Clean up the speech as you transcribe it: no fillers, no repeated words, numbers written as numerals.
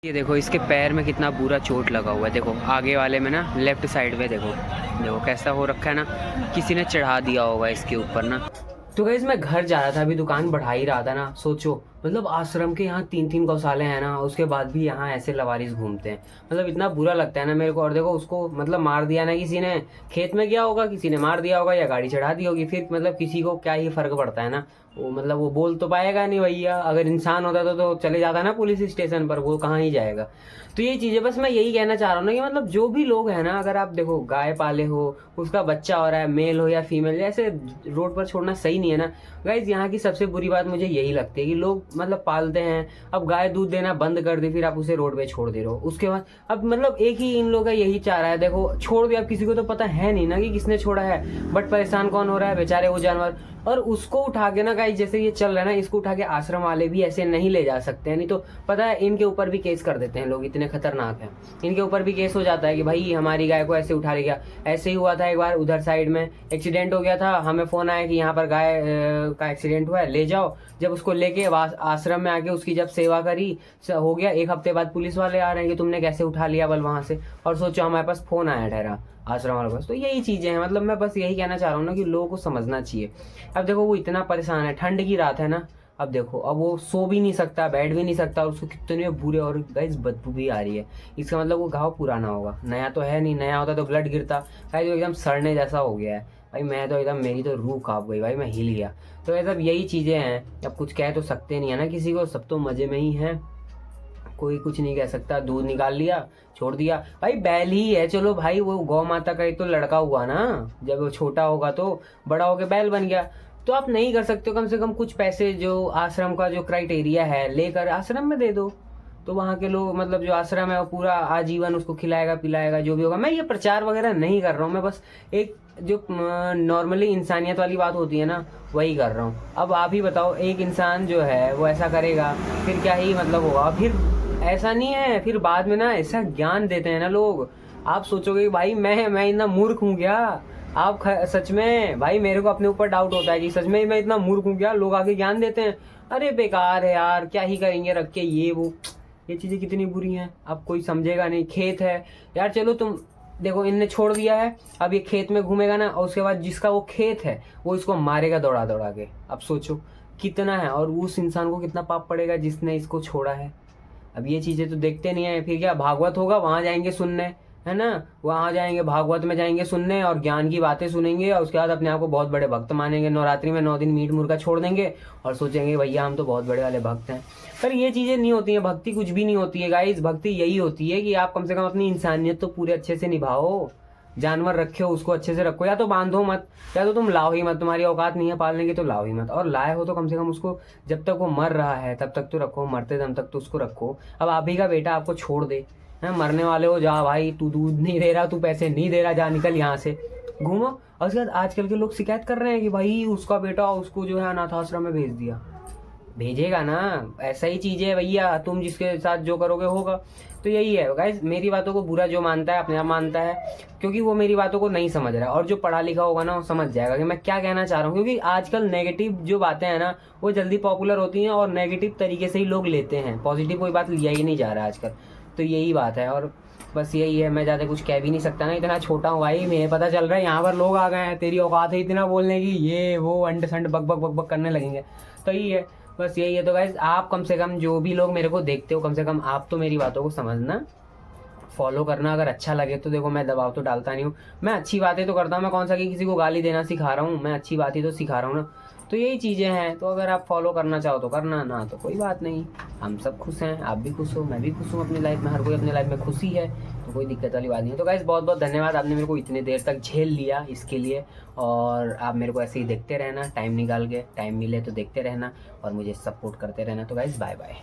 ये देखो इसके पैर में कितना बुरा चोट लगा हुआ है। देखो आगे वाले में ना, लेफ्ट साइड में देखो, देखो कैसा हो रखा है ना, किसी ने चढ़ा दिया होगा इसके ऊपर ना। तो गाइस मैं घर जा रहा था, अभी दुकान बढ़ा ही रहा था ना। सोचो मतलब आश्रम के यहाँ 3-3 गौशाले हैं ना, उसके बाद भी यहाँ ऐसे लवारिस घूमते हैं। मतलब इतना बुरा लगता है ना मेरे को। और देखो उसको मतलब मार दिया ना किसी ने, खेत में गया होगा, किसी ने मार दिया होगा या गाड़ी चढ़ा दी होगी, फिर मतलब किसी को क्या ही फर्क पड़ता है ना। वो मतलब वो बोल तो पाएगा नहीं भैया। अगर इंसान होता तो चले जाता ना पुलिस स्टेशन पर, वो कहाँ ही जाएगा। तो ये चीज़ है, बस मैं यही कहना चाह रहा हूँ ना कि मतलब जो भी लोग हैं ना, अगर आप देखो गाय पाले हो, उसका बच्चा हो रहा है, मेल हो या फीमेल, ऐसे रोड पर छोड़ना सही नहीं है ना। गाइज यहाँ की सबसे बुरी बात मुझे यही लगती है कि लोग मतलब पालते हैं, अब गाय दूध देना बंद कर दी, फिर आप उसे रोड पे छोड़ दे रहे हो। उसके बाद अब मतलब एक ही इन लोगों का यही चाह रहा है, देखो छोड़ दिया, अब किसी को तो पता है नहीं ना कि किसने छोड़ा है, बट परेशान कौन हो रहा है, बेचारे वो जानवर। और उसको उठा के ना गाइस, जैसे ये चल रहा है ना, इसको उठा के आश्रम वाले भी ऐसे नहीं ले जा सकते हैं, नहीं तो पता है इनके ऊपर भी केस कर देते हैं लोग, इतने खतरनाक हैं। इनके ऊपर भी केस हो जाता है कि भाई हमारी गाय को ऐसे उठा ले गया। ऐसे ही हुआ था एक बार, उधर साइड में एक्सीडेंट हो गया था, हमें फोन आया कि यहाँ पर गाय का एक्सीडेंट हुआ है, ले जाओ। जब उसको लेके आश्रम में आके उसकी जब सेवा करी, हो गया, एक हफ्ते बाद पुलिस वाले आ रहे हैं कि तुमने कैसे उठा लिया बल वहां से। और सोचो हमारे पास फोन आया ठहरा आश्रम वालों के पास। तो यही चीजें हैं, मतलब मैं बस यही कहना चाह रहा हूँ ना कि लोगों को समझना चाहिए। अब देखो वो इतना परेशान है, ठंड की रात है ना, अब देखो अब वो सो भी नहीं सकता, बैठ भी नहीं सकता, और उसको कितने बुरे और गाइस बदबू भी आ रही है। इसका मतलब वो घाव पुराना होगा, नया तो है नहीं, नया होता तो ब्लड गिरता। गाइस वो एकदम सड़ने जैसा हो गया है भाई। मैं तो एकदम, मेरी तो रूह कांप गई भाई, मैं हिल गया। तो ये सब यही चीजें हैं, अब कुछ कह तो सकते नहीं है ना किसी को, सब तो मजे में ही है, कोई कुछ नहीं कह सकता। दूध निकाल लिया, छोड़ दिया भाई, बैल ही है, चलो भाई वो गौ माता का ही तो लड़का हुआ ना। जब वो छोटा होगा तो बड़ा होके बैल बन गया। तो आप नहीं कर सकते हो, कम से कम कुछ पैसे जो आश्रम का जो क्राइटेरिया है लेकर आश्रम में दे दो। तो वहाँ के लोग मतलब जो आश्रम है वो पूरा आजीवन उसको खिलाएगा पिलाएगा, जो भी होगा। मैं ये प्रचार वगैरह नहीं कर रहा हूँ, मैं बस एक जो नॉर्मली इंसानियत वाली बात होती है ना, वही कर रहा हूँ। अब आप ही बताओ, एक इंसान जो है वो ऐसा करेगा, फिर क्या ही मतलब होगा। फिर ऐसा नहीं है, फिर बाद में ना ऐसा ज्ञान देते हैं ना लोग, आप सोचोगे कि भाई मैं इतना मूर्ख हूँ क्या। आप सच में भाई, मेरे को अपने ऊपर डाउट होता है कि सच में मैं इतना मूर्ख हूँ क्या, लोग आके ज्ञान देते हैं। अरे बेकार है यार, क्या ही करेंगे रख के ये वो। ये चीजें कितनी बुरी हैं, अब कोई समझेगा नहीं। खेत है यार, चलो तुम देखो इनने छोड़ दिया है, अब ये खेत में घूमेगा ना, और उसके बाद जिसका वो खेत है वो इसको मारेगा दौड़ा दौड़ा के। अब सोचो कितना है, और उस इंसान को कितना पाप पड़ेगा जिसने इसको छोड़ा है। अब ये चीजें तो देखते नहीं है। फिर क्या भागवत होगा, वहां जाएंगे सुनने, है ना, वहां जाएंगे भागवत में जाएंगे सुनने और ज्ञान की बातें सुनेंगे, और उसके बाद अपने आप को बहुत बड़े भक्त मानेंगे, नवरात्रि में 9 दिन मीट मुर्गा छोड़ देंगे और सोचेंगे भैया हम तो बहुत बड़े वाले भक्त हैं। पर ये चीजें नहीं होती है, भक्ति कुछ भी नहीं होती है गाइस। भक्ति यही होती है कि आप कम से कम अपनी इंसानियत तो पूरे अच्छे से निभाओ। जानवर रखे हो उसको अच्छे से रखो, या तो बांधो मत, या तो तुम लाओ ही मत, तुम्हारी औकात नहीं है पालने की तो लाओ ही मत, और लाए हो तो कम से कम उसको जब तक वो मर रहा है तब तक तो रखो, मरते दम तक तो उसको रखो। अब आप ही का बेटा आपको छोड़ दे, है मरने वाले हो, जा भाई तू दूध नहीं दे रहा, तू पैसे नहीं दे रहा, जा निकल यहाँ से, घूमो। और उसके बाद आजकल के लोग शिकायत कर रहे हैं कि भाई उसका बेटा उसको जो है अनाथ आश्रम में भेज दिया। भेजेगा ना, ऐसा ही चीज है भैया, तुम जिसके साथ जो करोगे होगा। तो यही है गाइस, मेरी बातों को बुरा जो मानता है अपने आप मानता है, क्योंकि वो मेरी बातों को नहीं समझ रहा है। और जो पढ़ा लिखा होगा ना वो समझ जाएगा कि मैं क्या कहना चाह रहा हूँ, क्योंकि आजकल नेगेटिव जो बातें हैं ना वो जल्दी पॉपुलर होती हैं, और नेगेटिव तरीके से ही लोग लेते हैं, पॉजिटिव कोई बात लिया ही नहीं जा रहा है आजकल। तो यही बात है, और बस यही है। मैं ज़्यादा कुछ कह भी नहीं सकता ना, इतना छोटा हूँ भाई, मुझे पता चल रहा है यहाँ पर लोग आ गए हैं, तेरी औकात है इतना बोलने की, ये वो अंड संड बक बक बक बक करने लगेंगे। तो यही है, बस यही है। तो गाइस आप कम से कम जो भी लोग मेरे को देखते हो, कम से कम आप तो मेरी बातों को समझना, फॉलो करना। अगर अच्छा लगे तो देखो, मैं दबाव तो डालता नहीं हूँ, मैं अच्छी बातें तो करता हूँ। मैं कौन सा कि किसी को गाली देना सिखा रहा हूँ, मैं अच्छी बात ही तो सिखा रहा हूँ ना। तो यही चीज़ें हैं, तो अगर आप फॉलो करना चाहो तो करना, ना तो कोई बात नहीं। हम सब खुश हैं, आप भी खुश हो, मैं भी खुश हूँ अपनी लाइफ में, हर कोई अपनी लाइफ में खुशी है, तो कोई दिक्कत वाली बात नहीं है। तो गाइस बहुत बहुत धन्यवाद, आपने मेरे को इतने देर तक झेल लिया इसके लिए। और आप मेरे को ऐसे ही देखते रहना, टाइम निकाल के, टाइम मिले तो देखते रहना और मुझे सपोर्ट करते रहना। तो गाइस बाय बाय।